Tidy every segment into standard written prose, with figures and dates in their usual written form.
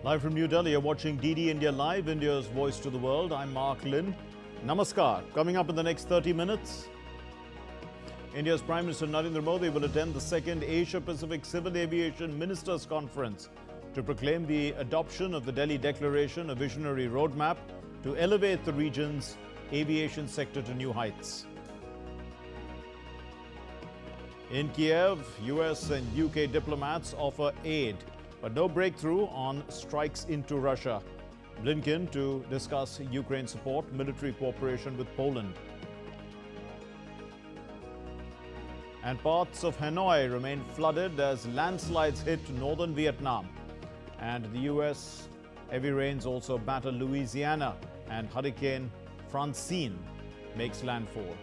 Live from New Delhi, you're watching DD India Live, India's voice to the world. I'm Mark Lynn. Namaskar. Coming up in the next 30 minutes, India's Prime Minister Narendra Modi will attend the second Asia-Pacific Civil Aviation Ministers' Conference to proclaim the adoption of the Delhi Declaration, a visionary roadmap to elevate the region's aviation sector to new heights. In Kiev, US and UK diplomats offer aid, but no breakthrough on strikes into Russia. Blinken to discuss Ukraine support, military cooperation with Poland. And parts of Hanoi remain flooded as landslides hit northern Vietnam. And the US, heavy rains also batter Louisiana, and Hurricane Francine makes landfall.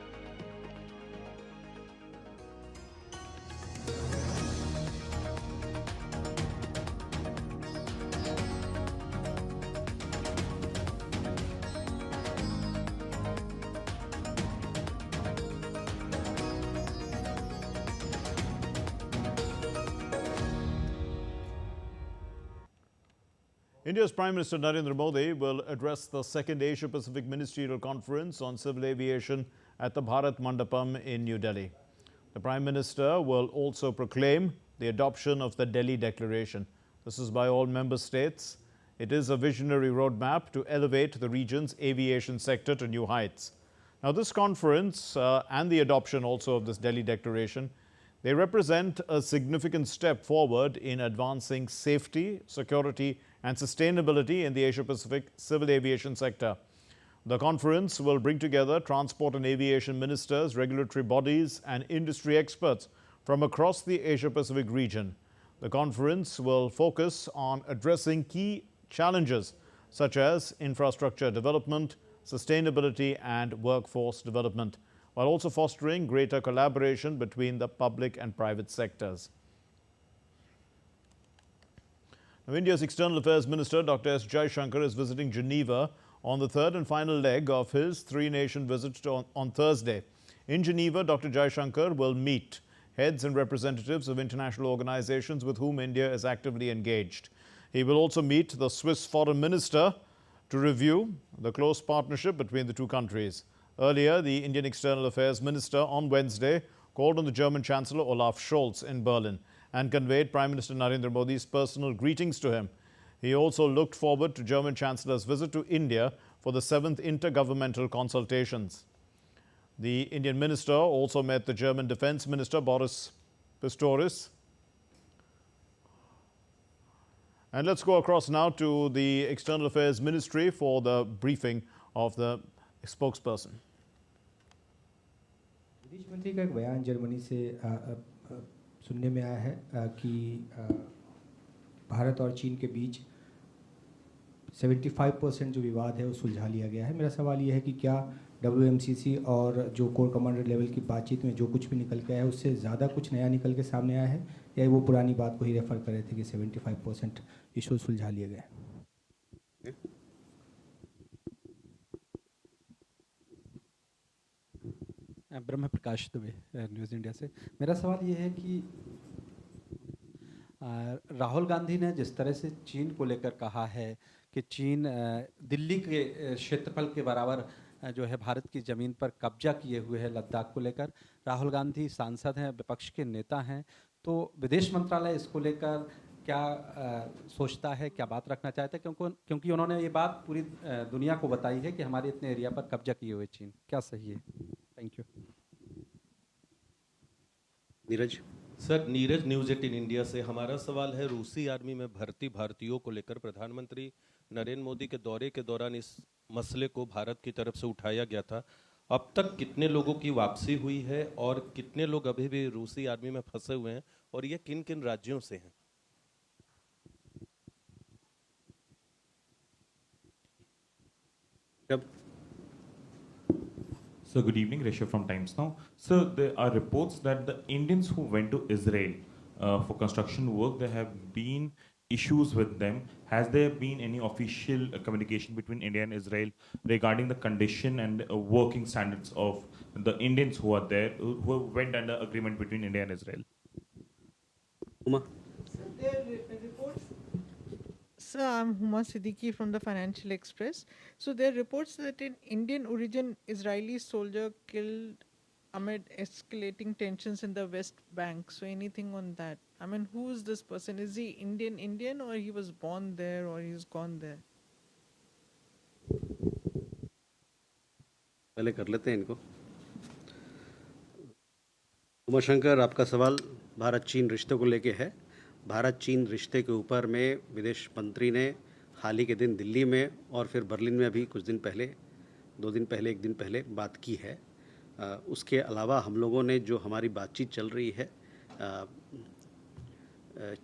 India's Prime Minister Narendra Modi will address the second Asia-Pacific Ministerial Conference on Civil Aviation at the Bharat Mandapam in New Delhi. The Prime Minister will also proclaim the adoption of the Delhi Declaration. This is by all member states. It is a visionary roadmap to elevate the region's aviation sector to new heights. Now, this conference and the adoption also of this Delhi Declaration, they represent a significant step forward in advancing safety, security, and sustainability in the Asia-Pacific civil aviation sector. The conference will bring together transport and aviation ministers, regulatory bodies, and industry experts from across the Asia-Pacific region. The conference will focus on addressing key challenges such as infrastructure development, sustainability, and workforce development, while also fostering greater collaboration between the public and private sectors. Now, India's External Affairs Minister Dr. S. Jaishankar is visiting Geneva on the third and final leg of his three-nation visit on Thursday. In Geneva, Dr. Jaishankar will meet heads and representatives of international organizations with whom India is actively engaged. He will also meet the Swiss Foreign Minister to review the close partnership between the two countries. Earlier, the Indian External Affairs Minister on Wednesday called on the German Chancellor Olaf Scholz in Berlin and conveyed Prime Minister Narendra Modi's personal greetings to him. He also looked forward to German Chancellor's visit to India for the 7th intergovernmental consultations. The Indian minister also met the German Defense Minister Boris Pistorius. And let's go across now to the External Affairs Ministry for the briefing of the spokesperson. विदेश मंत्री का एक बयान Germany से सुनने में आया है कि भारत और चीन के बीच 75% जो विवाद है वो सुलझा लिया गया है। मेरा सवाल ये है कि क्या WMCC और जो कोर कमांडर लेवल की बातचीत में जो कुछ भी निकल के आया है उससे ज़्यादा कुछ नया निकल के सामने आया है, या वो पुरानी बात को ही रेफर कर रहे थे कि 75% इशू सुलझा लिए गए? ब्रह्म प्रकाश दुबे, न्यूज़ इंडिया से। मेरा सवाल ये है कि राहुल गांधी ने जिस तरह से चीन को लेकर कहा है कि चीन दिल्ली के क्षेत्रफल के बराबर जो है भारत की ज़मीन पर कब्जा किए हुए है लद्दाख को लेकर। राहुल गांधी सांसद हैं, विपक्ष के नेता हैं, तो विदेश मंत्रालय इसको लेकर क्या सोचता है, क्या बात रखना चाहता है? क्योंकि उन्होंने ये बात पूरी दुनिया को बताई है कि हमारे इतने एरिया पर कब्जा किए हुए चीन, क्या सही है? Thank you. Neeraj sir, Neeraj News18 India से। हमारा सवाल है, रूसी आर्मी में भर्ती भारतीयों को लेकर प्रधानमंत्री नरेंद्र मोदी के दौरे के दौरान इस मसले को भारत की तरफ से उठाया गया था। अब तक कितने लोगों की वापसी हुई है और कितने लोग अभी भी रूसी आर्मी में फंसे हुए हैं, और ये किन किन राज्यों से हैं? So good evening, Rishabh from Times Now. So there are reports that the Indians who went to Israel for construction work, there have been issues with them. Has there been any official communication between India and Israel regarding the condition and working standards of the Indians who are there, who went under agreement between India and Israel? Sir, I'm Huma Siddiqui from the Financial Express. So there are reports that an Indian origin Israeli soldier killed amid escalating tensions in the West Bank. So anything on that? I mean, who is this person? Is he Indian or he was born there or he's gone there? पहले कर लेते हैं इनको। उमाशंकर, आपका सवाल भारत चीन रिश्तों को लेके है। भारत चीन रिश्ते के ऊपर में विदेश मंत्री ने हाल ही के दिन दिल्ली में और फिर बर्लिन में अभी कुछ दिन पहले, 2 दिन पहले, 1 दिन पहले बात की है। उसके अलावा हम लोगों ने जो हमारी बातचीत चल रही है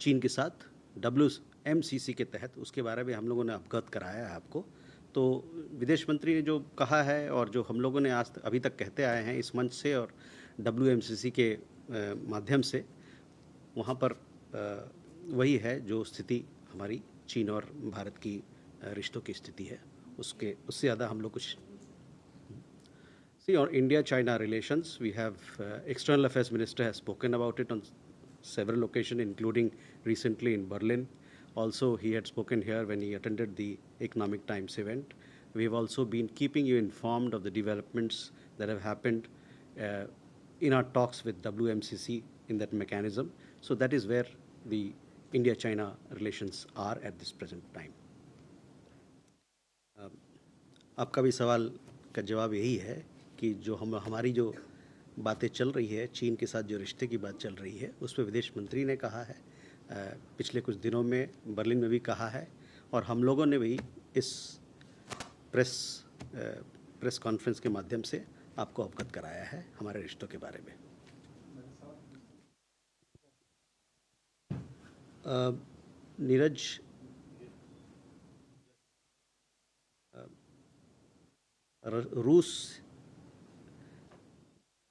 चीन के साथ WMCC के तहत, उसके बारे में हम लोगों ने अवगत कराया है आपको। तो विदेश मंत्री ने जो कहा है और जो हम लोगों ने अभी तक कहते आए हैं इस मंच से और WMCC के माध्यम से, वहाँ पर वही है जो स्थिति हमारी चीन और भारत की रिश्तों की स्थिति है। उससे ज़्यादा हम लोग कुछ on India-China relations, we have External Affairs Minister has spoken about it on several occasions, including recently in Berlin. Also, he had spoken here when he attended the Economic Times event. We have also been keeping you informed of the developments that have happened in our talks with WMCC in that mechanism. So that is where the India-China relations are at this present time. आपका भी सवाल का जवाब यही है कि जो हमारी जो बातें चल रही है चीन के साथ, जो रिश्ते की बात चल रही है, उस पर विदेश मंत्री ने कहा है, पिछले कुछ दिनों में बर्लिन में भी कहा है, और हम लोगों ने भी इस प्रेस कॉन्फ्रेंस के माध्यम से आपको अवगत कराया है हमारे रिश्तों के बारे में। नीरज, रूस,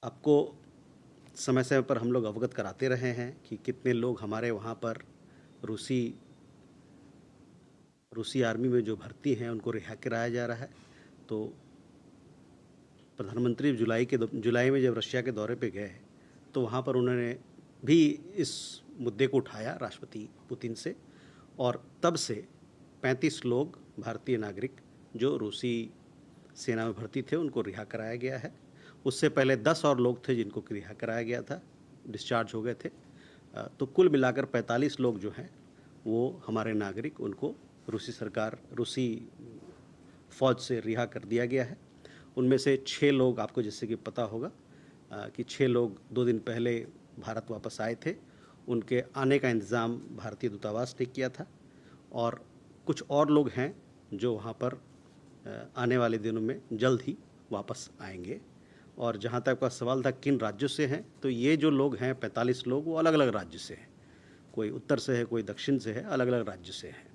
आपको समय समय पर हम लोग अवगत कराते रहे हैं कि कितने लोग हमारे वहाँ पर रूसी आर्मी में जो भर्ती हैं उनको रिहा कराया जा रहा है। तो प्रधानमंत्री जुलाई में जब रशिया के दौरे पे गए तो वहाँ पर उन्होंने भी इस मुद्दे को उठाया राष्ट्रपति पुतिन से, और तब से 35 लोग भारतीय नागरिक जो रूसी सेना में भर्ती थे उनको रिहा कराया गया है। उससे पहले 10 और लोग थे जिनको रिहा कराया गया था, डिस्चार्ज हो गए थे। तो कुल मिलाकर 45 लोग जो हैं वो हमारे नागरिक, उनको रूसी फ़ौज से रिहा कर दिया गया है। उनमें से 6 लोग, आपको जैसे कि पता होगा कि 6 लोग 2 दिन पहले भारत वापस आए थे। उनके आने का इंतज़ाम भारतीय दूतावास ने किया था, और कुछ और लोग हैं जो वहाँ पर आने वाले दिनों में जल्द ही वापस आएंगे। और जहाँ तक आपका सवाल था किन राज्यों से हैं, तो ये जो लोग हैं 45 लोग, वो अलग अलग राज्य से हैं। कोई उत्तर से है, कोई दक्षिण से है, अलग अलग राज्य से हैं।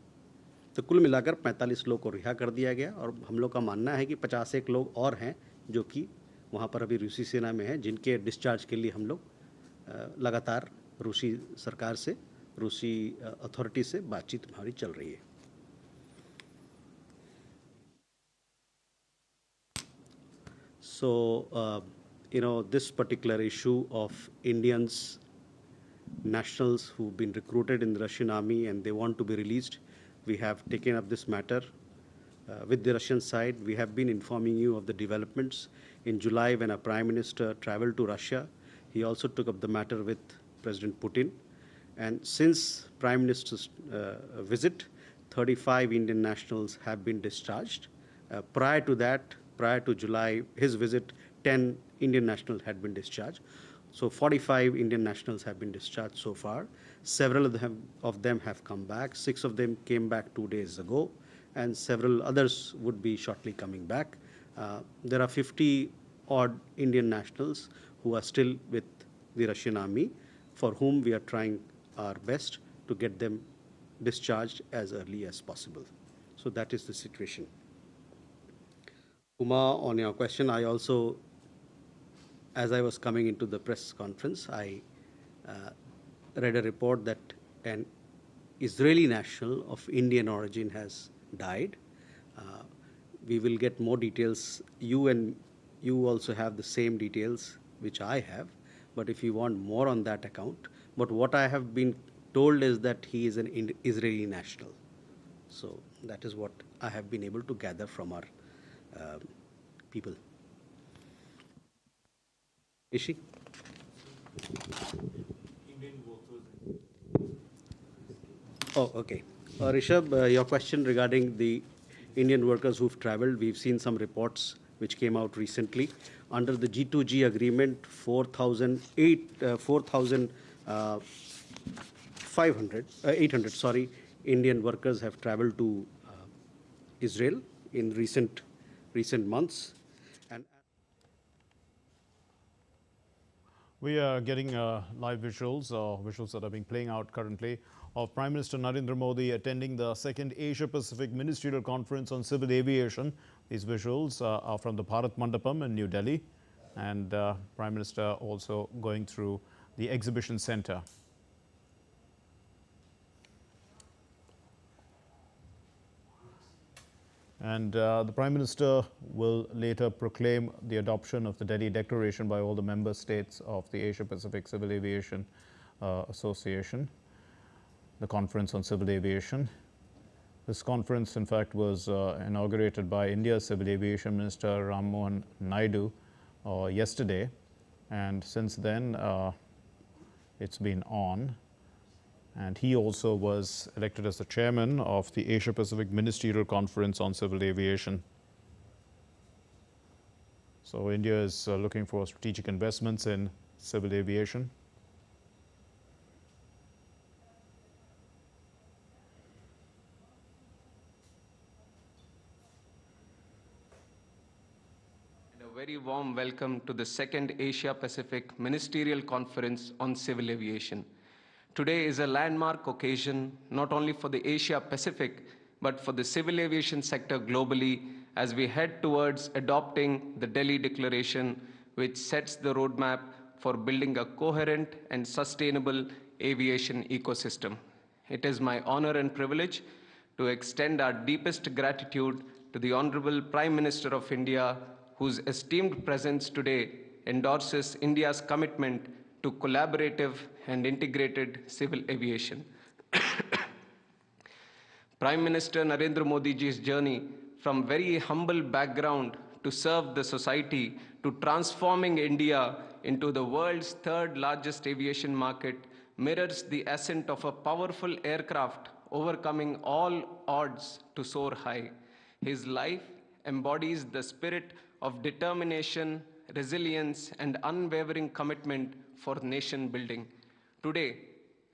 तो कुल मिलाकर 45 लोग को रिहा कर दिया गया, और हम लोग का मानना है कि 51 लोग और हैं जो कि वहाँ पर अभी रूसी सेना में हैं, जिनके डिस्चार्ज के लिए हम लोग लगातार रूसी सरकार से, रूसी अथॉरिटी से बातचीत हमारी चल रही है। So, this particular issue of Indians, nationals who've been recruited in the Russian army and they want to be released, we have taken up this matter with the Russian side. We have been informing you of the developments. In July, when our Prime Minister traveled to Russia, he also took up the matter with President Putin. And since Prime Minister's visit, 35 Indian nationals have been discharged. Prior to that, prior to July, his visit, 10 Indian nationals had been discharged. So 45 Indian nationals have been discharged so far. Several of them have come back. 6 of them came back 2 days ago, and several others would be shortly coming back. There are 50-odd Indian nationals who are still with the Russian army, for whom we are trying our best to get them discharged as early as possible. So that is the situation. Uma, on your question, I also, as I was coming into the press conference, I read a report that an Israeli national of Indian origin has died. We will get more details. You also have the same details which I have, but if you want more on that account, but what I have been told is that he is an Israeli national. So that is what I have been able to gather from our people. Ishi? Oh, okay. Rishabh, your question regarding the Indian workers who've traveled, we've seen some reports which came out recently. Under the G2G agreement, 800 Indian workers have traveled to Israel in recent months. And We are getting live visuals, visuals that are being playing out currently, of Prime Minister Narendra Modi attending the second Asia-Pacific Ministerial Conference on Civil Aviation. These visuals are from the Bharat Mandapam in New Delhi, and Prime Minister also going through the exhibition center. And the Prime Minister will later proclaim the adoption of the Delhi Declaration by all the member states of the Asia-Pacific Civil Aviation Association, the Conference on Civil Aviation. This conference, in fact, was inaugurated by India's Civil Aviation Minister Ram Mohan Naidu yesterday, and since then it's been on. And he also was elected as the chairman of the Asia-Pacific Ministerial Conference on Civil Aviation. So India is looking for strategic investments in civil aviation. A very warm welcome to the second Asia-Pacific Ministerial Conference on Civil Aviation. Today is a landmark occasion not only for the Asia-Pacific, but for the civil aviation sector globally as we head towards adopting the Delhi Declaration, which sets the roadmap for building a coherent and sustainable aviation ecosystem. It is my honor and privilege to extend our deepest gratitude to the Honorable Prime Minister of India, whose esteemed presence today endorses India's commitment to collaborative and integrated civil aviation. Prime Minister Narendra Modi ji's journey from very humble background to serve the society to transforming India into the world's third largest aviation market mirrors the ascent of a powerful aircraft overcoming all odds to soar high. His life embodies the spirit of determination, resilience, and unwavering commitment for nation building. Today,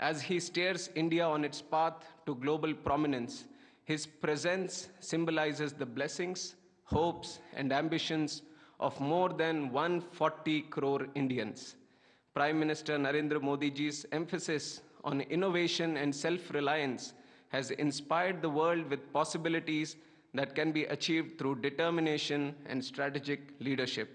as he steers India on its path to global prominence, his presence symbolizes the blessings, hopes, and ambitions of more than 140 crore Indians. Prime Minister Narendra Modi ji's emphasis on innovation and self-reliance has inspired the world with possibilities that can be achieved through determination and strategic leadership.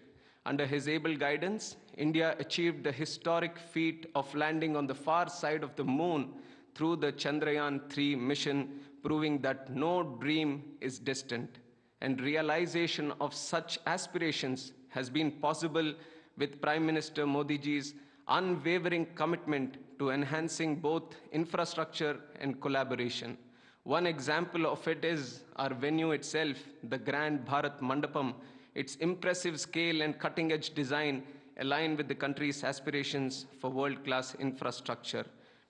Under his able guidance, India achieved the historic feat of landing on the far side of the moon through the Chandrayaan-3 mission, proving that no dream is distant. And realization of such aspirations has been possible with Prime Minister Modi ji's unwavering commitment to enhancing both infrastructure and collaboration. One example of it is our venue itself, the Grand Bharat Mandapam. Its impressive scale and cutting-edge design align with the country's aspirations for world-class infrastructure.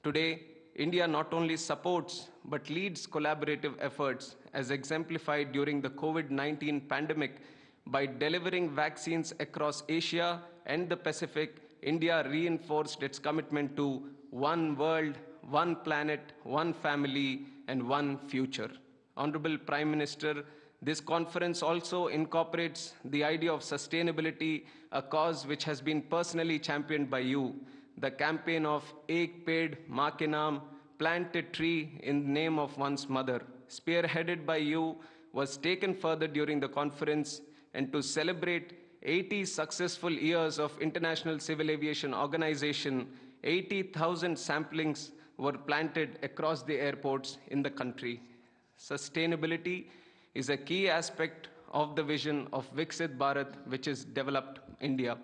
Today, India not only supports but leads collaborative efforts as exemplified during the COVID-19 pandemic. By delivering vaccines across Asia and the Pacific, India reinforced its commitment to one world, one planet, one family, and one future. Honorable Prime Minister, this conference also incorporates the idea of sustainability, a cause which has been personally championed by you. The campaign of Ek Ped Maa Ke Naam, plant a tree in the name of one's mother, spearheaded by you, was taken further during the conference, and to celebrate 80 successful years of International Civil Aviation Organization, 80,000 samplings were planted across the airports in the country. Sustainability is a key aspect of the vision of Viksit Bharat, which is developed India.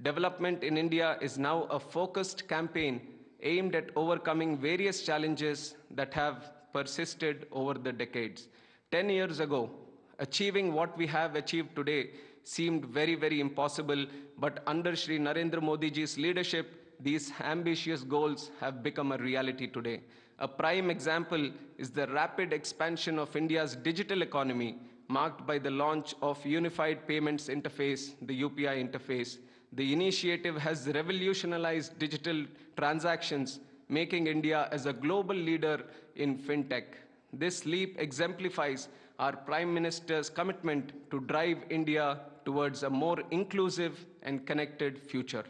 Development in India is now a focused campaign aimed at overcoming various challenges that have persisted over the decades. 10 years ago, achieving what we have achieved today seemed very, very impossible, but under Shri Narendra Modi ji's leadership, these ambitious goals have become a reality today. A prime example is the rapid expansion of India's digital economy, marked by the launch of Unified Payments Interface, the UPI interface. The initiative has revolutionized digital transactions, making India as a global leader in fintech. This leap exemplifies our Prime Minister's commitment to drive India towards a more inclusive and connected future.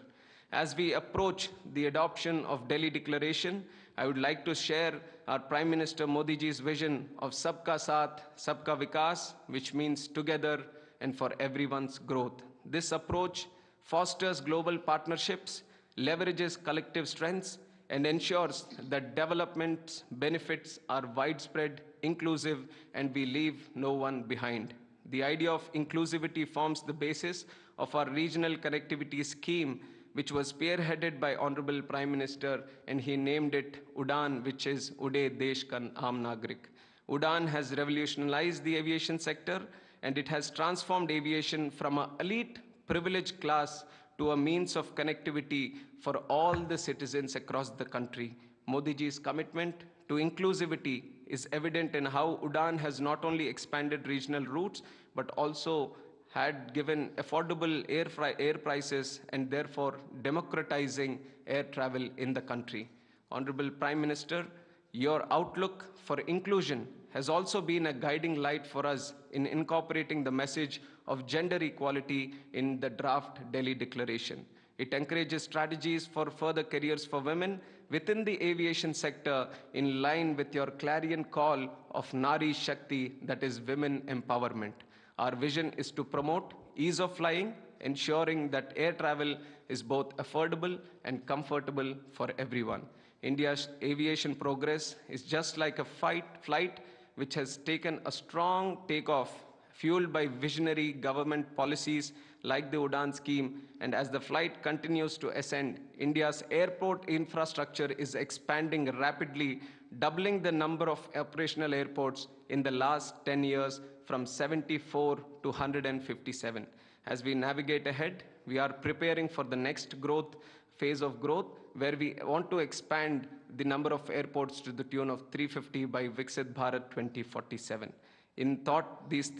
As we approach the adoption of Delhi Declaration, I would like to share our Prime Minister Modi ji's vision of Sabka Saath, Sabka Vikas, which means together and for everyone's growth. This approach fosters global partnerships, leverages collective strengths, and ensures that development benefits are widespread, inclusive, and we leave no one behind. The idea of inclusivity forms the basis of our regional connectivity scheme, which was spearheaded by Honorable Prime Minister, and he named it UDAN, which is Ude Desh Ka Aam Nagrik. UDAN has revolutionized the aviation sector, and it has transformed aviation from an elite privileged class to a means of connectivity for all the citizens across the country. Modi ji's commitment to inclusivity is evident in how UDAN has not only expanded regional routes, but also had given affordable air prices and therefore democratizing air travel in the country. Honorable Prime Minister, your outlook for inclusion has also been a guiding light for us in incorporating the message of gender equality in the draft Delhi Declaration. It encourages strategies for further careers for women within the aviation sector in line with your clarion call of Nari Shakti, that is women empowerment. Our vision is to promote ease of flying, ensuring that air travel is both affordable and comfortable for everyone. India's aviation progress is just like a flight which has taken a strong takeoff, fueled by visionary government policies like the UDAN scheme, and as the flight continues to ascend, India's airport infrastructure is expanding rapidly, doubling the number of operational airports in the last 10 years from 74 to 157. As we navigate ahead, we are preparing for the next phase of growth, where we want to expand the number of airports to the tune of 350 by Viksit Bharat 2047. In thought, these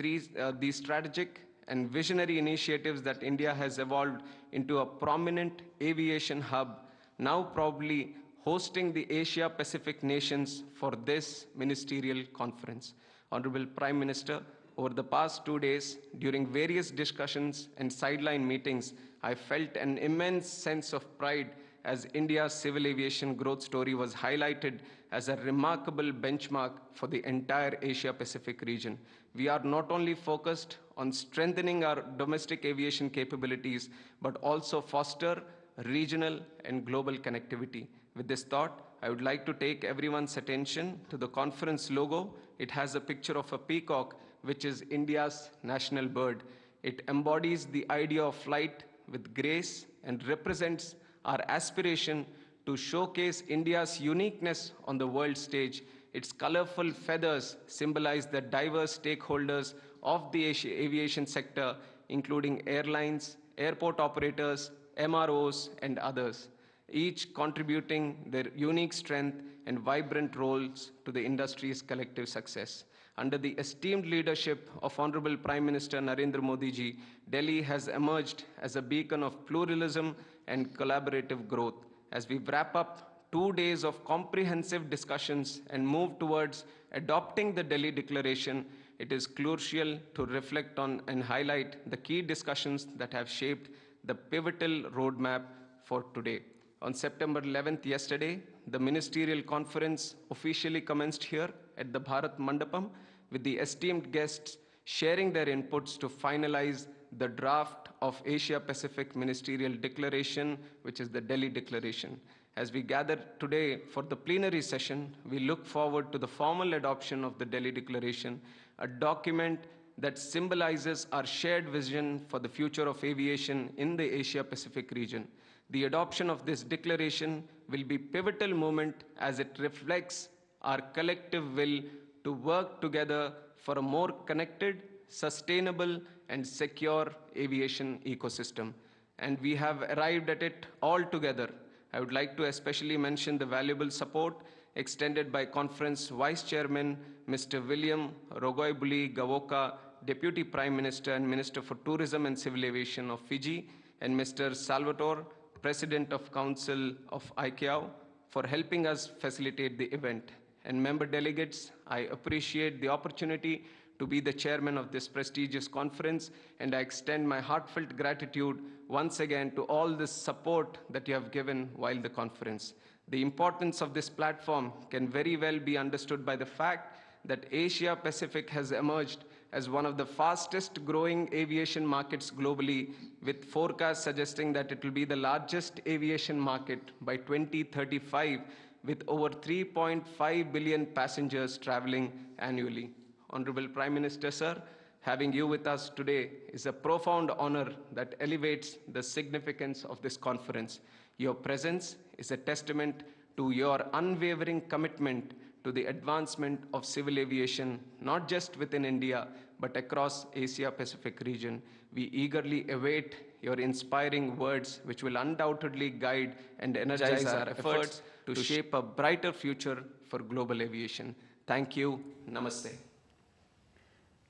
strategic and visionary initiatives that India has evolved into a prominent aviation hub, now probably hosting the Asia-Pacific nations for this ministerial conference. Honorable Prime Minister, over the past 2 days, during various discussions and sideline meetings, I felt an immense sense of pride as India's civil aviation growth story was highlighted as a remarkable benchmark for the entire Asia-Pacific region. We are not only focused on strengthening our domestic aviation capabilities, but also foster regional and global connectivity. With this thought, I would like to take everyone's attention to the conference logo. It has a picture of a peacock, which is India's national bird. It embodies the idea of flight with grace and represents our aspiration to showcase India's uniqueness on the world stage. Its colorful feathers symbolize the diverse stakeholders of the aviation sector, including airlines, airport operators, MROs, and others, each contributing their unique strength and vibrant roles to the industry's collective success. Under the esteemed leadership of Honorable Prime Minister Narendra Modi ji, Delhi has emerged as a beacon of pluralism and collaborative growth. As we wrap up 2 days of comprehensive discussions and move towards adopting the Delhi Declaration, it is crucial to reflect on and highlight the key discussions that have shaped the pivotal roadmap for today. On September 11th, yesterday, the ministerial conference officially commenced here at the Bharat Mandapam, with the esteemed guests sharing their inputs to finalize the draft of Asia-Pacific Ministerial Declaration, which is the Delhi Declaration. As we gather today for the plenary session, we look forward to the formal adoption of the Delhi Declaration, a document that symbolizes our shared vision for the future of aviation in the Asia-Pacific region. The adoption of this declaration will be a pivotal moment as it reflects our collective will to work together for a more connected, sustainable, and secure aviation ecosystem. And we have arrived at it all together. I would like to especially mention the valuable support extended by Conference Vice Chairman Mr. William Rogoibuli Gavoka, Deputy Prime Minister and Minister for Tourism and Civil Aviation of Fiji, and Mr. Salvatore, President of Council of ICAO, for helping us facilitate the event. And member delegates, I appreciate the opportunity to be the chairman of this prestigious conference, and I extend my heartfelt gratitude once again to all the support that you have given while the conference. The importance of this platform can very well be understood by the fact that Asia Pacific has emerged as one of the fastest growing aviation markets globally, with forecasts suggesting that it will be the largest aviation market by 2035, with over 3.5 billion passengers traveling annually. Honorable Prime Minister, sir, having you with us today is a profound honor that elevates the significance of this conference. Your presence is a testament to your unwavering commitment to the advancement of civil aviation, not just within India, but across Asia-Pacific region. We eagerly await your inspiring words, which will undoubtedly guide and energize our efforts to shape a brighter future for global aviation. Thank you. Namaste.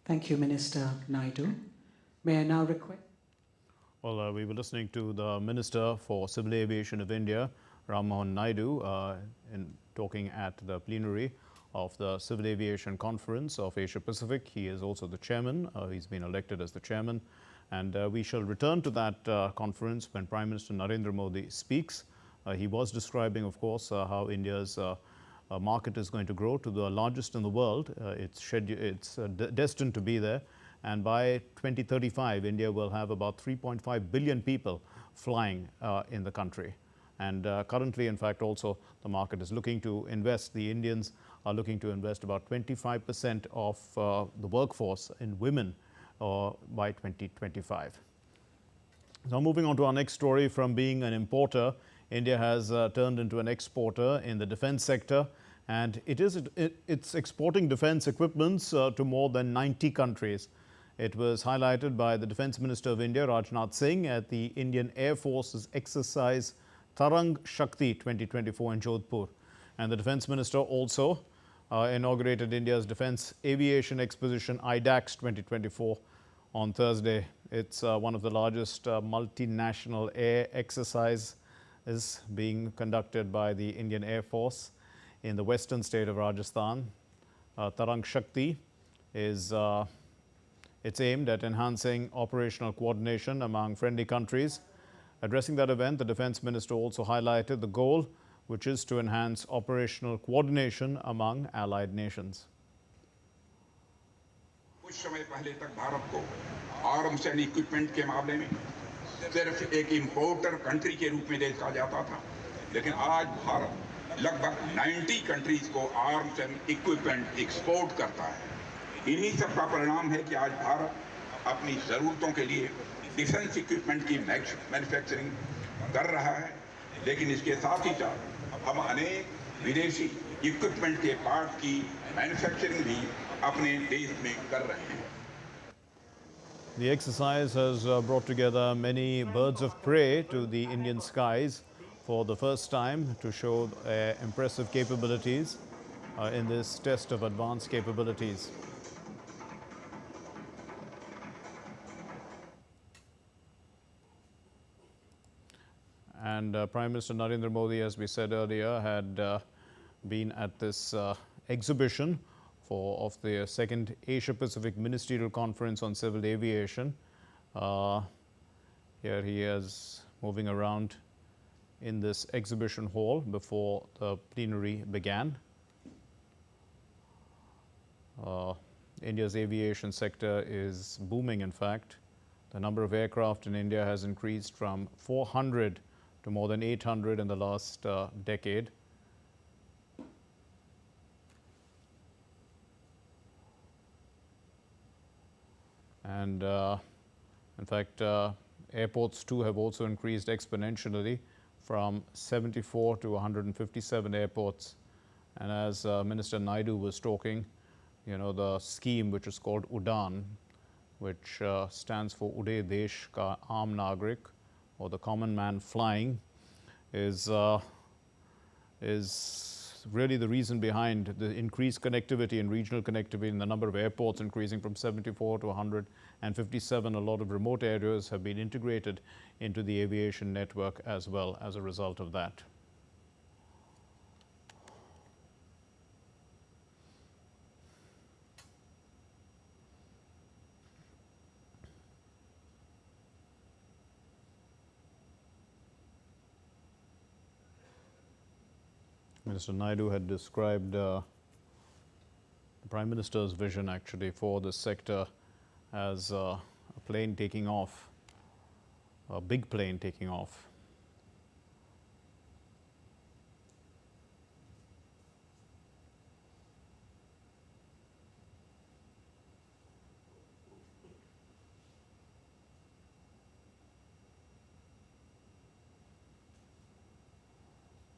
Thank you, Minister Naidu. May I now request? Well, we were listening to the Minister for Civil Aviation of India, Ram Mohan Naidu, in talking at the plenary of the Civil Aviation Conference of Asia Pacific. He is also the chairman. He's been elected as the chairman. And we shall return to that conference when Prime Minister Narendra Modi speaks. He was describing, of course, how India's market is going to grow to the largest in the world. It's destined to be there. And by 2035, India will have about 3.5 billion people flying in the country. And currently, in fact, also the market is looking to invest. The Indians are looking to invest about 25% of the workforce in women by 2025. Now, moving on to our next story. From being an importer, India has turned into an exporter in the defense sector, and it's exporting defense equipments to more than 90 countries. It was highlighted by the Defense Minister of India, Rajnath Singh, at the Indian Air Force's exercise Tarang Shakti 2024 in Jodhpur. And the Defense Minister also inaugurated India's Defense Aviation Exposition IDAX 2024 on Thursday. It's one of the largest multinational air exercises being conducted by the Indian Air Force in the western state of Rajasthan. Tarang Shakti is it's aimed at enhancing operational coordination among friendly countries. Addressing that event, the Defense Minister also highlighted the goal, which is to enhance operational coordination among allied nations. कुछ समय पहले तक भारत को arms and equipment के मामले में सिर्फ एक इंपोर्टर कंट्री के रूप में देखा जाता था, लेकिन आज भारत लगभग 90 कंट्रीज को आर्म्स एंड इक्विपमेंट एक्सपोर्ट करता है। इन्हीं सब का परिणाम है कि आज भारत अपनी जरूरतों के लिए डिफेंस इक्विपमेंट की मैन्युफैक्चरिंग कर रहा है, लेकिन इसके साथ ही साथ हम अनेक विदेशी इक्विपमेंट के पार्ट की मैन्युफैक्चरिंग भी अपने देश में कर रहे हैं। The exercise has brought together many birds of prey to the Indian skies for the first time to show impressive capabilities in this test of advanced capabilities. And Prime Minister Narendra Modi, as we said earlier, had been at this exhibition of the second Asia-Pacific Ministerial Conference on Civil Aviation. Here he is moving around in this exhibition hall before the plenary began. India's aviation sector is booming, in fact. The number of aircraft in India has increased from 400 to more than 800 in the last decade. And in fact, airports too have also increased exponentially from 74 to 157 airports. And as Minister Naidu was talking, the scheme which is called UDAN, which stands for Uday Desh Ka Aam Nagrik, or the common man flying, is really the reason behind the increased connectivity and regional connectivity in the number of airports increasing from 74 to 157. A lot of remote areas have been integrated into the aviation network as well as a result of that. Minister Naidu had described the Prime Minister's vision actually for this sector as a plane taking off, a big plane taking off.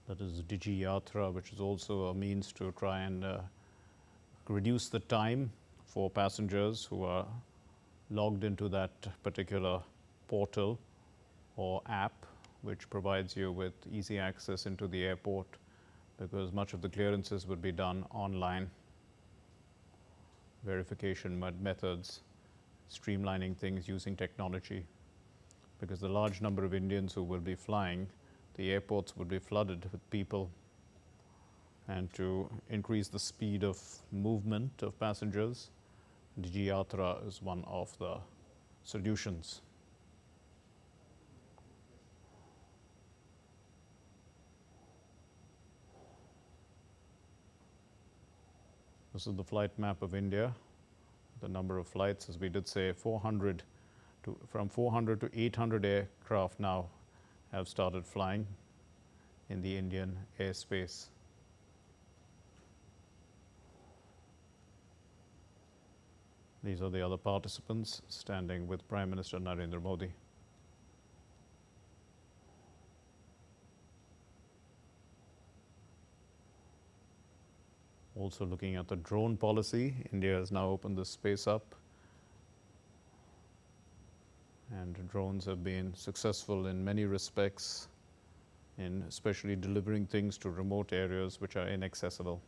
That is Digi Yatra, which is also a means to try and reduce the time for passengers who are logged into that particular portal or app, which provides you with easy access into the airport, because much of the clearances would be done online. Verification methods, streamlining things using technology, because the large number of Indians who will be flying, the airports would be flooded with people, and to increase the speed of movement of passengers, Digi Yatra is one of the solutions. This is the flight map of India. The number of flights, as we did say, from 400 to 800 aircraft now have started flying in the Indian airspace. These are the other participants standing with Prime Minister Narendra Modi. Also looking at the drone policy, India has now opened this space up, and drones have been successful in many respects, in especially delivering things to remote areas which are inaccessible.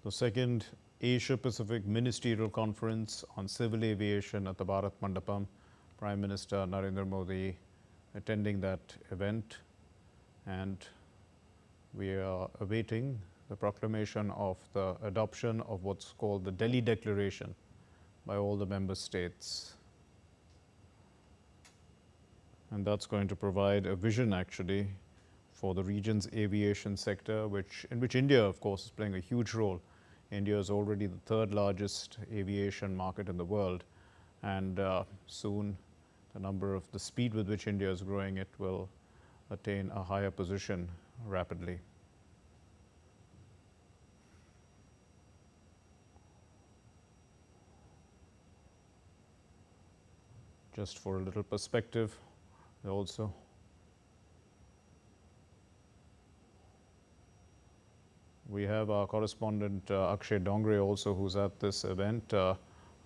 The second Asia-Pacific Ministerial Conference on Civil Aviation at the Bharat Mandapam. Prime Minister Narendra Modi attending that event, and we are awaiting the proclamation of the adoption of what's called the Delhi Declaration by all the member states. And that's going to provide a vision actually for the region's aviation sector, in which India, of course, is playing a huge role. India is already the third largest aviation market in the world, and soon the speed with which India is growing, it will attain a higher position rapidly. Just for a little perspective also. We have our correspondent Akshay Dongre also, who's at this event.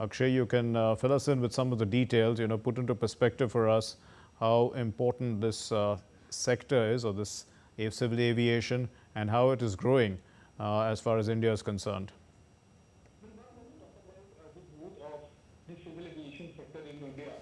Akshay, you can fill us in with some of the details, put into perspective for us how important this sector is, or this civil aviation, and how it is growing as far as India is concerned. The civil aviation sector in India.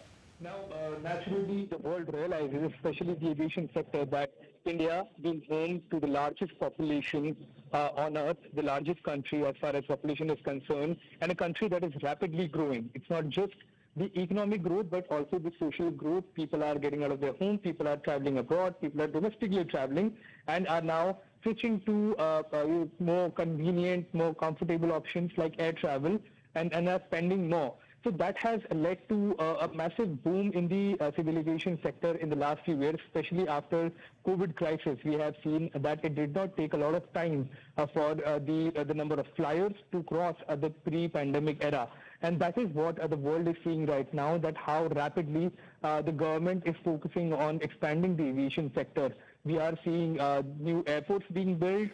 Now, naturally, the world realizes, especially the aviation sector, that India, being home to the largest population on earth, the largest country as far as population is concerned, and a country that is rapidly growing. It's not just the economic growth, but also the social growth. People are getting out of their home, people are traveling abroad, people are domestically traveling, and are now switching to more convenient, more comfortable options like air travel, and are spending more. So that has led to a massive boom in the civil aviation sector in the last few years, especially after COVID crisis. We have seen that it did not take a lot of time for the number of flyers to cross the pre-pandemic era. And that is what the world is seeing right now, that how rapidly the government is focusing on expanding the aviation sector. We are seeing new airports being built,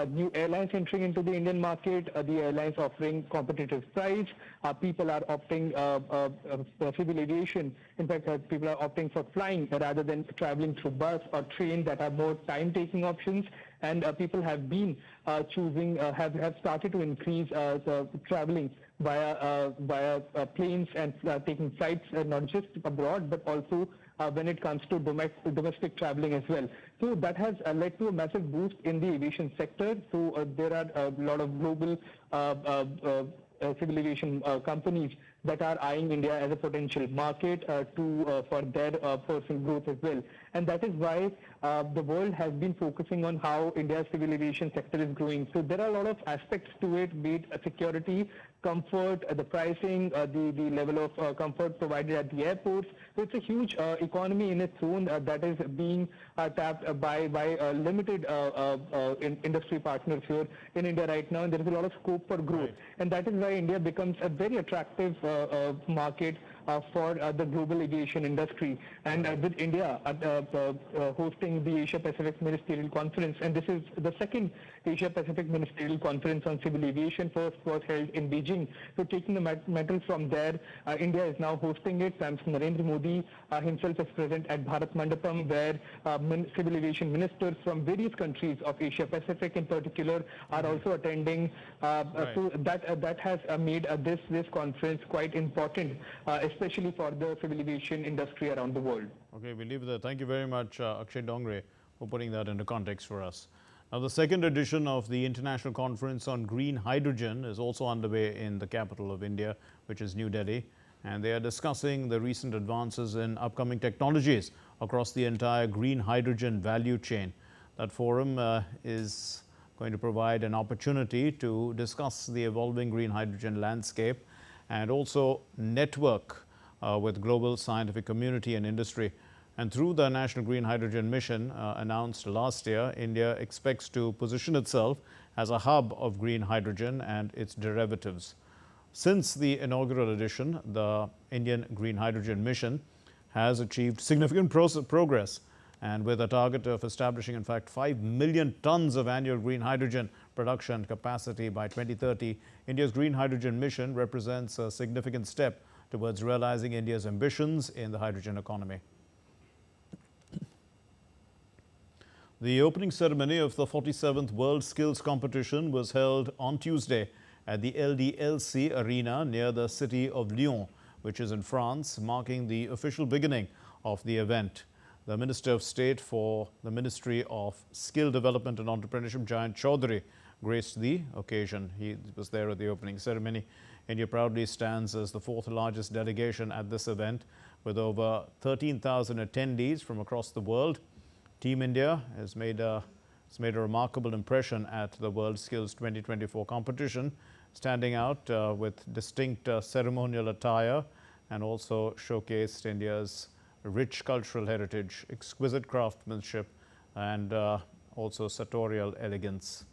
new airlines entering into the Indian market, the airlines offering competitive price. People are opting civil aviation. In fact, people are opting for flying rather than traveling through bus or train that are more time-taking options. And people have been choosing, have started to increase traveling via planes and taking flights, not just abroad, but also when it comes to domestic traveling as well. So that has led to a massive boost in the aviation sector. So there are a lot of global civil aviation companies that are eyeing India as a potential market for their personal growth as well. And that is why the world has been focusing on how India's civil aviation sector is growing. So there are a lot of aspects to it, be it security, comfort, the pricing, the level of comfort provided at the airports. So it's a huge economy in its own that is being tapped by limited industry partners here in India right now, and there is a lot of scope for growth. Right. And that is why India becomes a very attractive market for the global aviation industry. And with India hosting the Asia Pacific Ministerial Conference, and this is the second Asia Pacific Ministerial Conference on civil aviation. First was held in Beijing. So taking the metal from there, India is now hosting it. Prime Minister Narendra Modi himself is present at Bharat Mandapam, where civil aviation ministers from various countries of Asia Pacific in particular are also attending. Right. So that has made this conference quite important, especially for the civil aviation industry around the world. Okay, we'll leave it there. Thank you very much, Akshay Dongre, for putting that into context for us. Now, the second edition of the International Conference on Green Hydrogen is also underway in the capital of India, which is New Delhi. And they are discussing the recent advances in upcoming technologies across the entire green hydrogen value chain. That forum is going to provide an opportunity to discuss the evolving green hydrogen landscape and also network with global scientific community and industry. And through the National Green Hydrogen Mission announced last year, India expects to position itself as a hub of green hydrogen and its derivatives. Since the inaugural edition, the Indian Green Hydrogen Mission has achieved significant progress, and with a target of establishing, in fact, 5 million tons of annual green hydrogen production capacity by 2030, India's Green Hydrogen Mission represents a significant step towards realizing India's ambitions in the hydrogen economy. The opening ceremony of the 47th World Skills Competition was held on Tuesday at the LDLC Arena near the city of Lyon, which is in France, marking the official beginning of the event. The Minister of State for the Ministry of Skill Development and Entrepreneurship, Jayant Chaudhary, graced the occasion. He was there at the opening ceremony. India proudly stands as the fourth largest delegation at this event, with over 13,000 attendees from across the world. Team India has made a remarkable impression at the World Skills 2024 competition, standing out with distinct ceremonial attire, and also showcased India's rich cultural heritage, exquisite craftsmanship, and also sartorial elegance.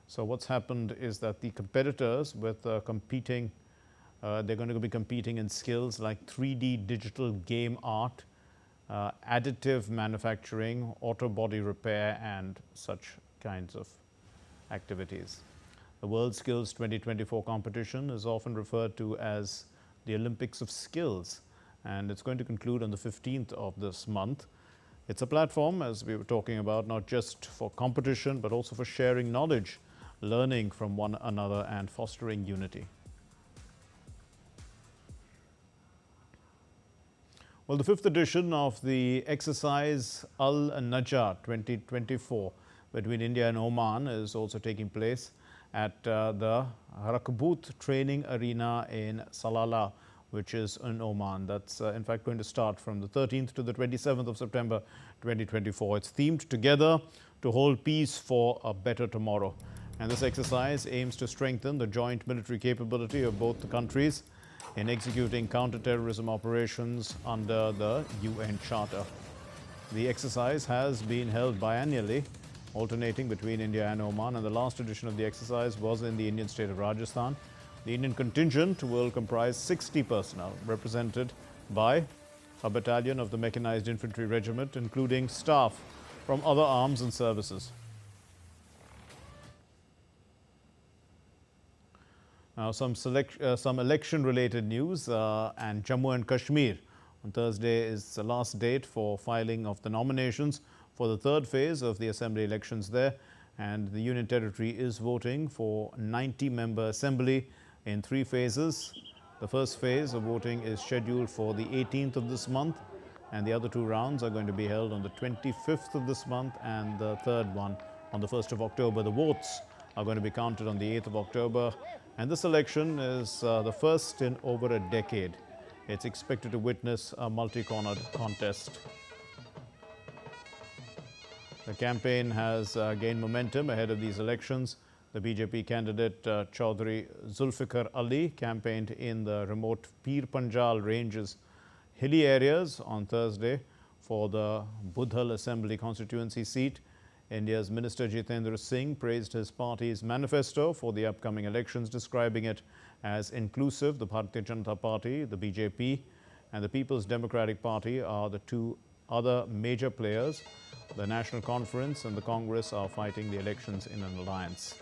So what's happened is that the competitors with they're going to be competing in skills like 3D digital game art, additive manufacturing, auto body repair, and such kinds of activities. The World Skills 2024 competition is often referred to as the Olympics of Skills, and it's going to conclude on the 15th of this month. It's a platform, as we were talking about, not just for competition, but also for sharing knowledge, learning from one another, and fostering unity. Well, the fifth edition of the exercise Al-Najah 2024 between India and Oman is also taking place at the Rakboot Training Arena in Salalah, which is in Oman. That's in fact going to start from the 13th to the 27th of September 2024. It's themed Together to hold peace for a better tomorrow. And this exercise aims to strengthen the joint military capability of both the countries in executing counter-terrorism operations under the UN Charter. The exercise has been held biannually, alternating between India and Oman, and the last edition of the exercise was in the Indian state of Rajasthan. The Indian contingent will comprise 60 personnel, represented by a battalion of the Mechanized Infantry Regiment, including staff from other arms and services. Now, some election-related news and Jammu and Kashmir. On Thursday is the last date for filing of the nominations for the third phase of the assembly elections there, and the Union Territory is voting for 90-member assembly in 3 phases. The first phase of voting is scheduled for the 18th of this month, and the other 2 rounds are going to be held on the 25th of this month and the third one on the 1st of October. The votes are going to be counted on the 8th of October. And this election is the first in over a decade. It's expected to witness a multi-cornered contest. The campaign has gained momentum ahead of these elections. The BJP candidate Chaudhry Zulfikar Ali campaigned in the remote Pir Panjal Ranges hilly areas on Thursday for the Budhal Assembly constituency seat. India's Minister Jitendra Singh praised his party's manifesto for the upcoming elections, describing it as inclusive. The Bharatiya Janata Party, the BJP, and the People's Democratic Party are the 2 other major players. The National Conference and the Congress are fighting the elections in an alliance.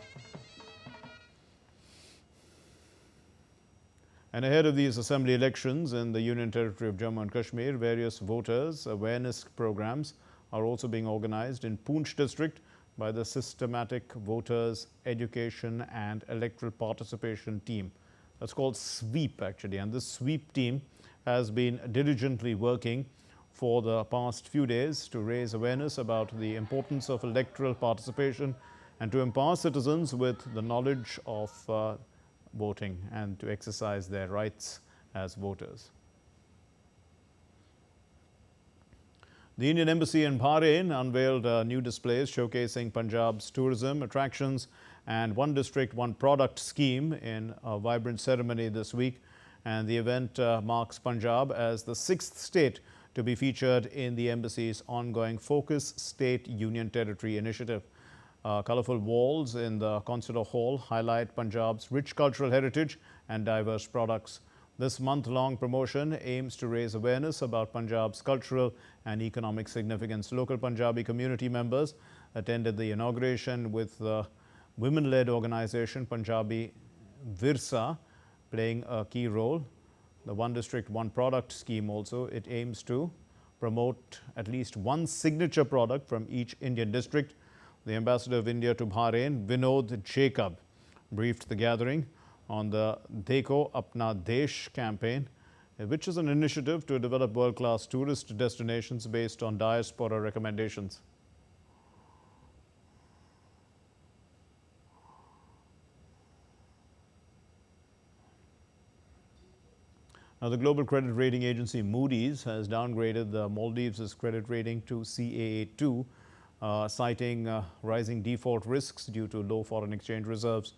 And ahead of these assembly elections in the Union Territory of Jammu and Kashmir, various voters' awareness programs are also being organized in Poonch district by the Systematic Voters Education and Electoral Participation Team. That's called SWEEP actually, and this SWEEP team has been diligently working for the past few days to raise awareness about the importance of electoral participation and to empower citizens with the knowledge of voting and to exercise their rights as voters. The Indian Embassy in Bahrain unveiled new displays showcasing Punjab's tourism attractions and One District, One Product scheme in a vibrant ceremony this week. And the event marks Punjab as the 6th state to be featured in the embassy's ongoing Focus State Union Territory initiative. Colorful walls in the Consular Hall highlight Punjab's rich cultural heritage and diverse products. This month-long promotion aims to raise awareness about Punjab's cultural and economic significance. Local Punjabi community members attended the inauguration with the women-led organization Punjabi Virsa playing a key role. The One District, One Product scheme also, it aims to promote at least one signature product from each Indian district. The Ambassador of India to Bahrain, Vinod Jacob, briefed the gathering on the Dekho Apna Desh campaign, which is an initiative to develop world-class tourist destinations based on diaspora recommendations. Now, the global credit rating agency Moody's has downgraded the Maldives' credit rating to CAA2, citing rising default risks due to low foreign exchange reserves.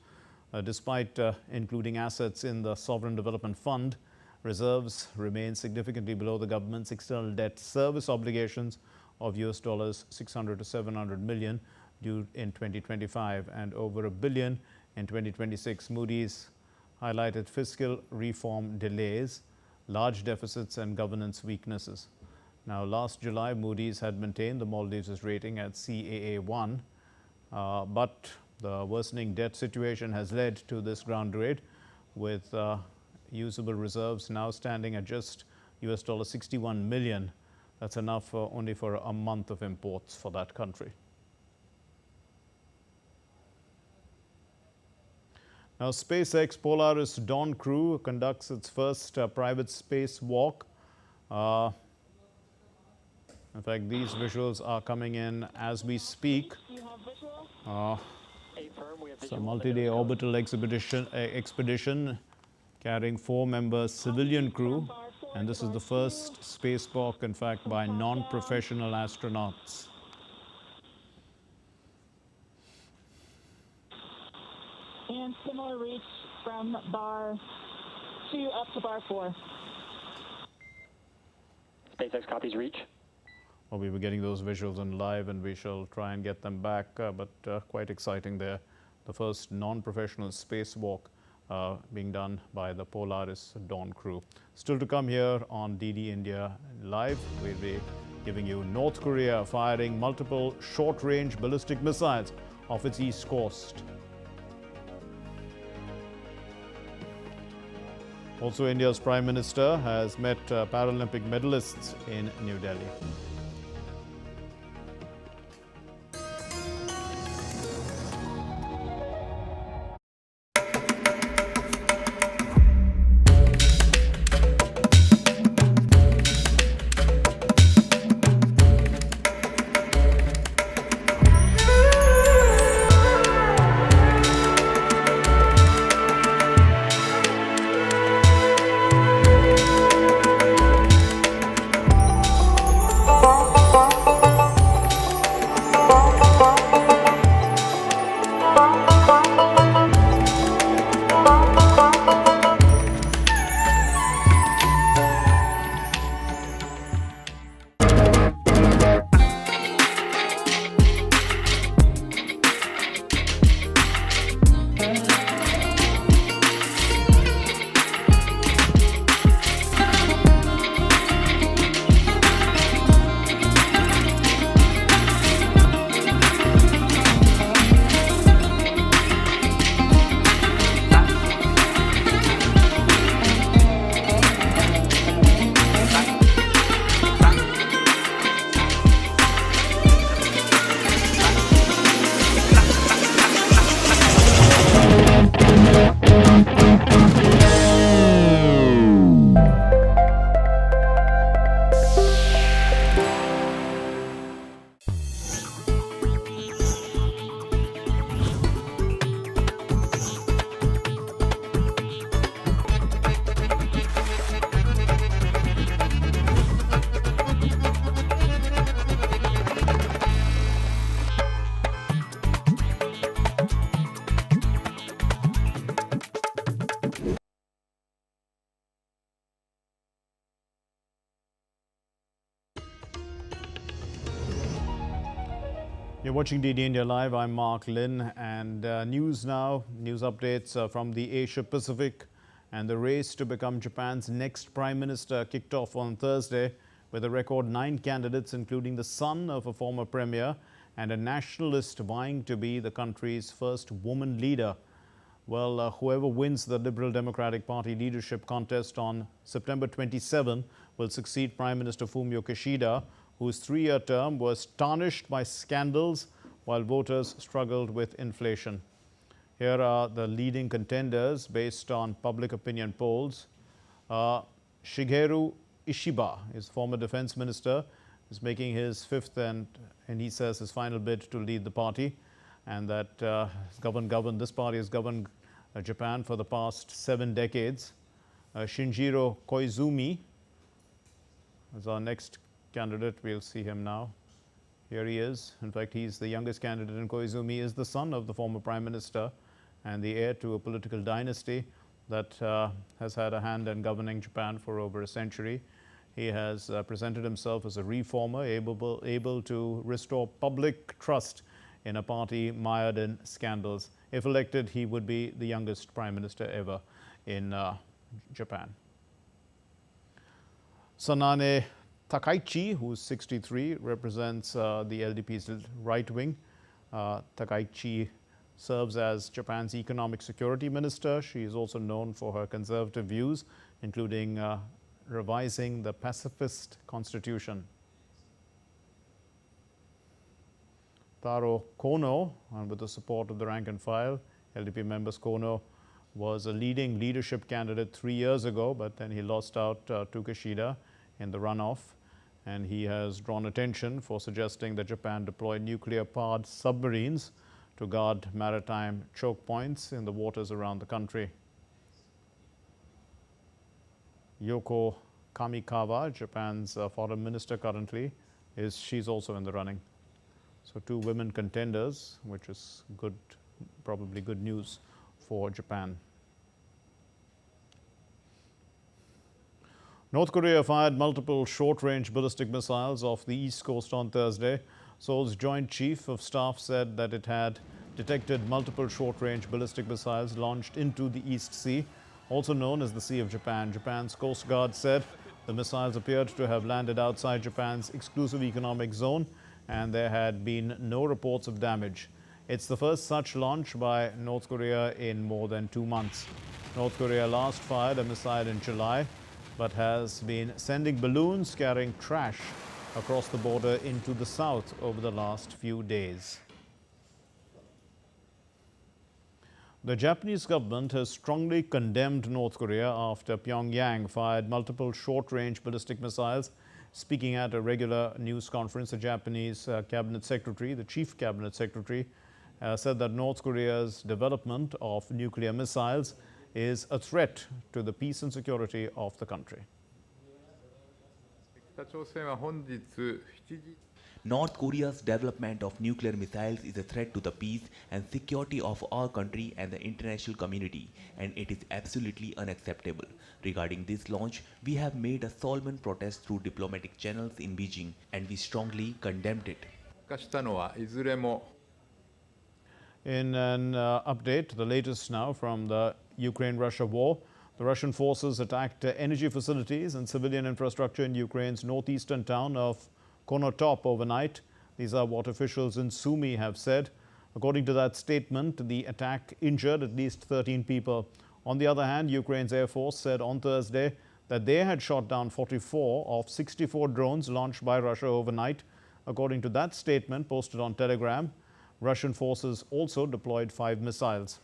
Despite including assets in the Sovereign Development Fund, reserves remain significantly below the government's external debt service obligations of US$ 600 to 700 million due in 2025 and over $1 billion in 2026. Moody's highlighted fiscal reform delays, large deficits and governance weaknesses. Now, last July, Moody's had maintained the Maldives' rating at CAA1, but the worsening debt situation has led to this downgrade, with usable reserves now standing at just US$ 61 million. That's enough only for a month of imports for that country. Now, SpaceX Polaris Dawn crew conducts its first private spacewalk. In fact, these visuals are coming in as we speak. It's a multi-day orbital expedition carrying 4-member civilian crew, and this is the first spacewalk, in fact, by non-professional astronauts. similar reach from bar 2 up to bar 4. SpaceX copies reach. Well, we were getting those visuals on live, and we shall try and get them back, but quite exciting there. The first non-professional spacewalk being done by the Polaris Dawn crew. Still to come here on DD India Live, we'll be giving you North Korea firing multiple short-range ballistic missiles off its east coast. Also, India's Prime Minister has met Paralympic medalists in New Delhi. You're watching DD India Live. I'm Mark Lynn, and news now, news updates from the Asia Pacific. And the race to become Japan's next Prime Minister kicked off on Thursday with a record 9 candidates, including the son of a former premier and a nationalist vying to be the country's first woman leader. Well, whoever wins the Liberal Democratic Party leadership contest on September 27 will succeed Prime Minister Fumio Kishida, whose 3-year term was tarnished by scandals while voters struggled with inflation. Here are the leading contenders based on public opinion polls. Shigeru Ishiba, his former defense minister, is making his 5th and he says his final bid to lead the party, and that this party has governed Japan for the past 7 decades. Shinjiro Koizumi is our next candidate. We'll see him now. Here he is. In fact, he's the youngest candidate, and Koizumi is the son of the former prime minister and the heir to a political dynasty that has had a hand in governing Japan for over a century. He has presented himself as a reformer, able to restore public trust in a party mired in scandals. If elected, he would be the youngest prime minister ever in Japan. Sanane Takaichi, who's 63, represents the LDP's right wing. Takaichi serves as Japan's economic security minister. She is also known for her conservative views, including revising the pacifist constitution. Taro Kono, and with the support of the rank and file LDP members, Kono was a leading leadership candidate 3 years ago, but then he lost out to Kishida in the runoff. And he has drawn attention for suggesting that Japan deploy nuclear-powered submarines to guard maritime choke points in the waters around the country. Yoko Kamikawa, Japan's foreign minister currently, she's also in the running. So 2 women contenders, which is good, probably good news for Japan. North Korea fired multiple short-range ballistic missiles off the east coast on Thursday. Seoul's Joint Chief of Staff said that it had detected multiple short-range ballistic missiles launched into the East Sea, also known as the Sea of Japan. Japan's Coast Guard said the missiles appeared to have landed outside Japan's exclusive economic zone, and there had been no reports of damage. It's the first such launch by North Korea in more than 2 months. North Korea last fired a missile in July, but has been sending balloons carrying trash across the border into the south over the last few days. The Japanese government has strongly condemned North Korea after Pyongyang fired multiple short-range ballistic missiles. Speaking at a regular news conference, the Japanese cabinet secretary, the chief cabinet secretary, said that North Korea's development of nuclear missiles is a threat to the peace and security of the country. North Korea's development of nuclear missiles is a threat to the peace and security of our country and the international community, and it is absolutely unacceptable. Regarding this launch, we have made a solemn protest through diplomatic channels in Beijing, and we strongly condemned it. In an update, the latest now from the Ukraine-Russia war, the Russian forces attacked energy facilities and civilian infrastructure in Ukraine's northeastern town of Konotop overnight. These are what officials in Sumy have said. According to that statement, the attack injured at least 13 people. On the other hand, Ukraine's Air Force said on Thursday that they had shot down 44 of 64 drones launched by Russia overnight. According to that statement posted on Telegram, Russian forces also deployed 5 missiles.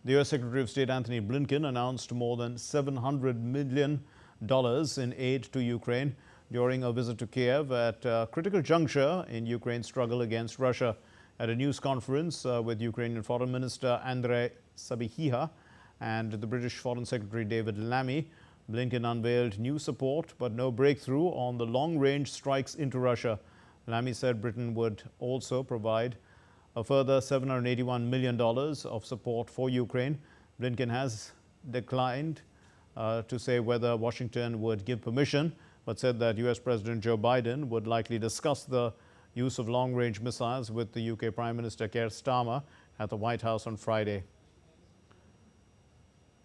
The U.S. Secretary of State Anthony Blinken announced more than $700 million in aid to Ukraine during a visit to Kiev at a critical juncture in Ukraine's struggle against Russia. At a news conference with Ukrainian Foreign Minister Andrei Sybiha and the British Foreign Secretary David Lammy, Blinken unveiled new support but no breakthrough on the long-range strikes into Russia. Lammy said Britain would also provide a further $781 million of support for Ukraine. Blinken has declined to say whether Washington would give permission, but said that U.S. President Joe Biden would likely discuss the use of long-range missiles with the UK Prime Minister Keir Starmer at the White House on Friday.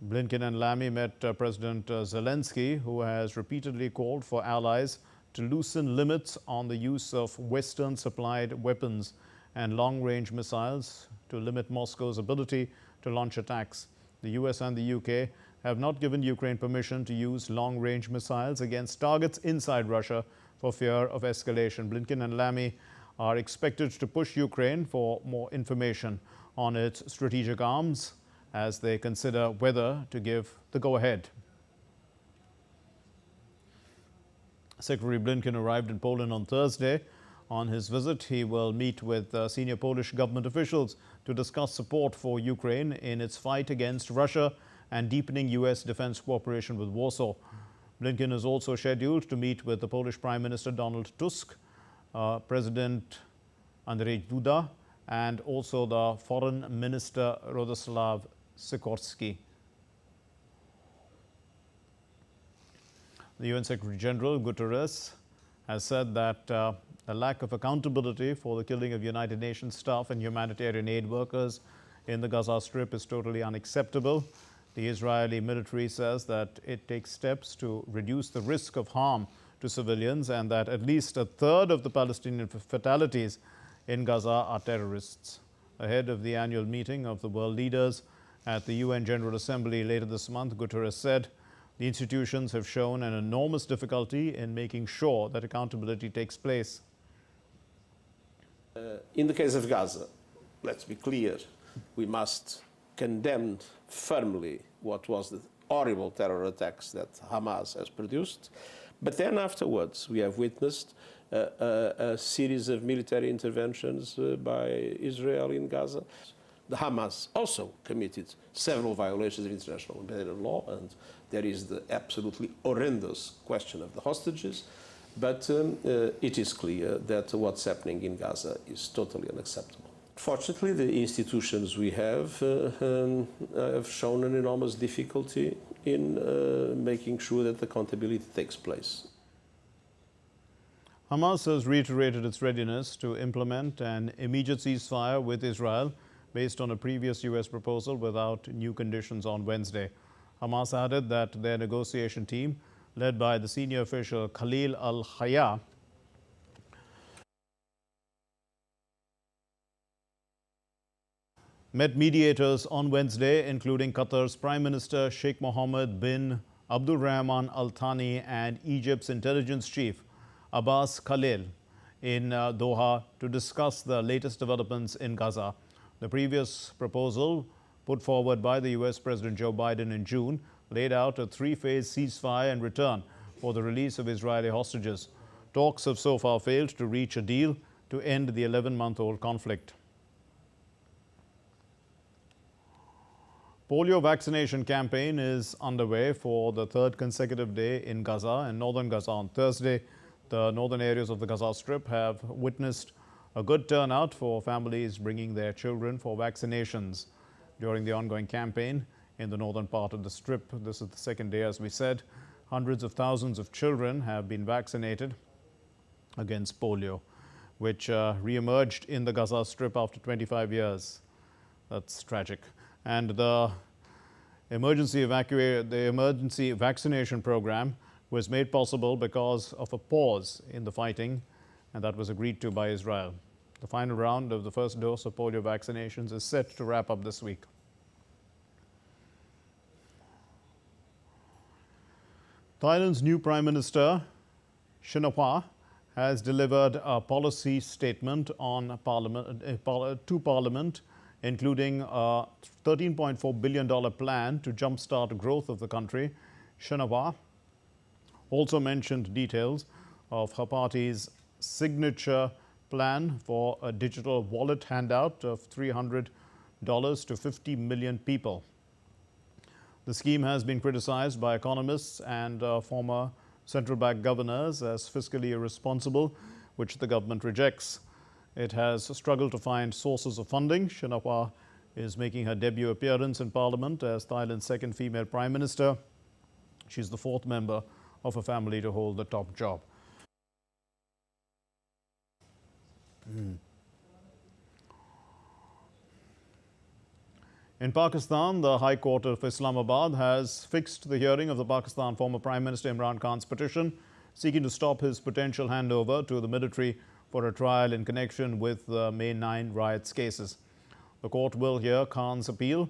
Blinken and Lammy met President Zelensky, who has repeatedly called for allies to loosen limits on the use of Western-supplied weapons and long-range missiles to limit Moscow's ability to launch attacks. The US and the UK have not given Ukraine permission to use long-range missiles against targets inside Russia for fear of escalation. Blinken and Lammy are expected to push Ukraine for more information on its strategic arms as they consider whether to give the go-ahead. Secretary Blinken arrived in Poland on Thursday. On his visit, he will meet with senior Polish government officials to discuss support for Ukraine in its fight against Russia and deepening U.S. defense cooperation with Warsaw. Blinken is also scheduled to meet with the Polish Prime Minister Donald Tusk, President Andrzej Duda, and also the Foreign Minister Radosław Sikorski. The UN Secretary General Guterres has said that the lack of accountability for the killing of United Nations staff and humanitarian aid workers in the Gaza Strip is totally unacceptable. The Israeli military says that it takes steps to reduce the risk of harm to civilians and that at least a third of the Palestinian fatalities in Gaza are terrorists. Ahead of the annual meeting of the world leaders at the UN General Assembly later this month, Guterres said the institutions have shown an enormous difficulty in making sure that accountability takes place. In the case of Gaza, let's be clear, we must condemn firmly what was the horrible terror attacks that Hamas has produced. But then afterwards, we have witnessed a series of military interventions by Israel in Gaza. The Hamas also committed several violations of international humanitarian law, and there is the absolutely horrendous question of the hostages. But it is clear that what's happening in Gaza is totally unacceptable. Fortunately, the institutions we have shown an enormous difficulty in making sure that accountability takes place. Hamas has reiterated its readiness to implement an immediate ceasefire with Israel based on a previous U.S. proposal without new conditions on Wednesday. Hamas added that their negotiation team, led by the senior official Khalil al-Hayya, met mediators on Wednesday, including Qatar's Prime Minister Sheikh Mohammed bin Abdul Rahman Al Thani and Egypt's intelligence chief Abbas Khalil in Doha to discuss the latest developments in Gaza. The previous proposal, put forward by the U.S. President Joe Biden in June, laid out a three-phase ceasefire and return for the release of Israeli hostages. Talks have so far failed to reach a deal to end the 11-month-old conflict. Polio vaccination campaign is underway for the third consecutive day in Gaza and northern Gaza on Thursday. The northern areas of the Gaza Strip have witnessed a good turnout for families bringing their children for vaccinations during the ongoing campaign in the northern part of the Strip. This is the second day, as we said. Hundreds of thousands of children have been vaccinated against polio, which re-emerged in the Gaza Strip after 25 years. That's tragic. And the emergency vaccination program was made possible because of a pause in the fighting, and that was agreed to by Israel. The final round of the first dose of polio vaccinations is set to wrap up this week. Thailand's new Prime Minister, Shinawatra, has delivered a policy statement on to Parliament, including a $13.4 billion plan to jumpstart growth of the country. Shinawatra also mentioned details of her party's signature plan for a digital wallet handout of $300 to 50 million people. The scheme has been criticized by economists and former central bank governors as fiscally irresponsible, which the government rejects. It has struggled to find sources of funding. Shinawatra is making her debut appearance in Parliament as Thailand's second female Prime Minister. She's the fourth member of a family to hold the top job. In Pakistan, the High Court of Islamabad has fixed the hearing of the Pakistan former Prime Minister Imran Khan's petition seeking to stop his potential handover to the military for a trial in connection with the May 9 riots cases. The court will hear Khan's appeal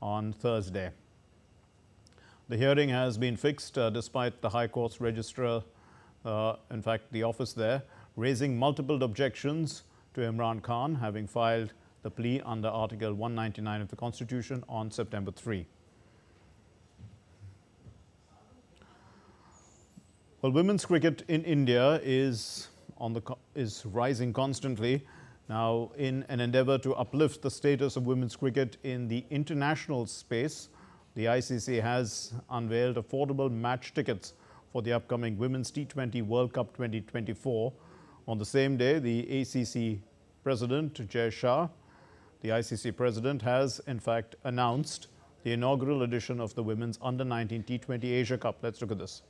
on Thursday. The hearing has been fixed despite the High Court's registrar, in fact the office there, raising multiple objections to Imran Khan having filed the plea under Article 199 of the Constitution on September 3. Well, women's cricket in India is rising constantly. Now, in an endeavour to uplift the status of women's cricket in the international space, the ICC has unveiled affordable match tickets for the upcoming Women's T20 World Cup 2024. On the same day, the ACC President, Jay Shah, the ICC President, has in fact announced the inaugural edition of the Women's Under-19 T20 Asia Cup. Let's look at this.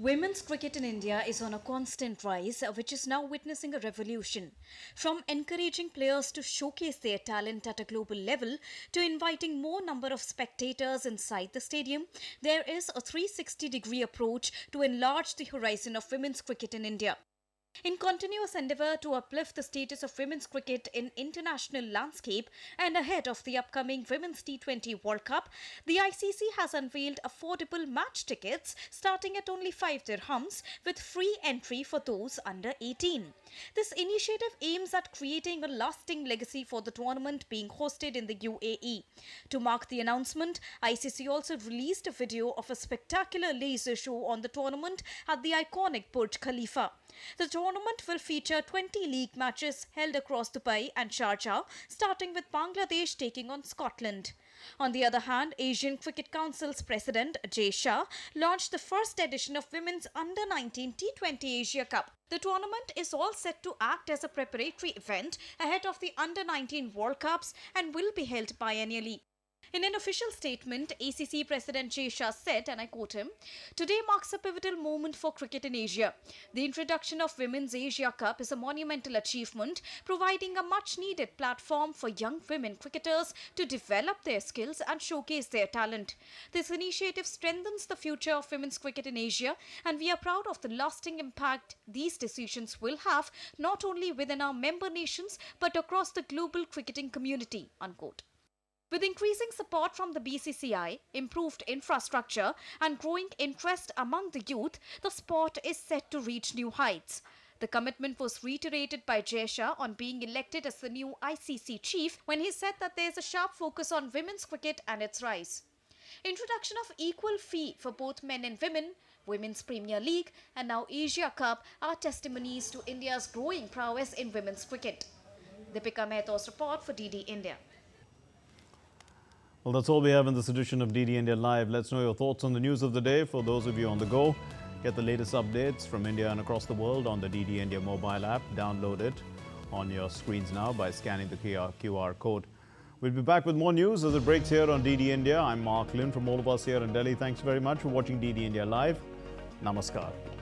Women's cricket in India is on a constant rise, which is now witnessing a revolution. From encouraging players to showcase their talent at a global level to inviting more number of spectators inside the stadium, there is a 360-degree approach to enlarge the horizon of women's cricket in India. In continuous endeavour to uplift the status of women's cricket in international landscape and ahead of the upcoming Women's T20 World Cup, the ICC has unveiled affordable match tickets starting at only 5 dirhams with free entry for those under 18. This initiative aims at creating a lasting legacy for the tournament being hosted in the UAE. To mark the announcement, ICC also released a video of a spectacular laser show on the tournament at the iconic Burj Khalifa. The tournament will feature 20 league matches held across Dubai and Sharjah, starting with Bangladesh taking on Scotland. On the other hand, Asian Cricket Council's president Jay Shah launched the first edition of Women's Under-19 T20 Asia Cup. The tournament is all set to act as a preparatory event ahead of the Under-19 World Cups and will be held biennially. In an official statement, ACC President Jay Shah said, and I quote him, "Today marks a pivotal moment for cricket in Asia. The introduction of Women's Asia Cup is a monumental achievement, providing a much-needed platform for young women cricketers to develop their skills and showcase their talent. This initiative strengthens the future of women's cricket in Asia, and we are proud of the lasting impact these decisions will have not only within our member nations but across the global cricketing community." Unquote. With increasing support from the BCCI, improved infrastructure and growing interest among the youth, the sport is set to reach new heights. The commitment was reiterated by Jay Shah on being elected as the new ICC chief when he said that there is a sharp focus on women's cricket and its rise. Introduction of equal fee for both men and women, Women's Premier League and now Asia Cup are testimonies to India's growing prowess in women's cricket. Deepika Mehta's report for DD India. Well, that's all we have in this edition of DD India Live. Let's know your thoughts on the news of the day. For those of you on the go, get the latest updates from India and across the world on the DD India mobile app. Download it on your screens now by scanning the QR code. We'll be back with more news as it breaks here on DD India. I'm Mark Lynn from all of us here in Delhi. Thanks very much for watching DD India Live. Namaskar.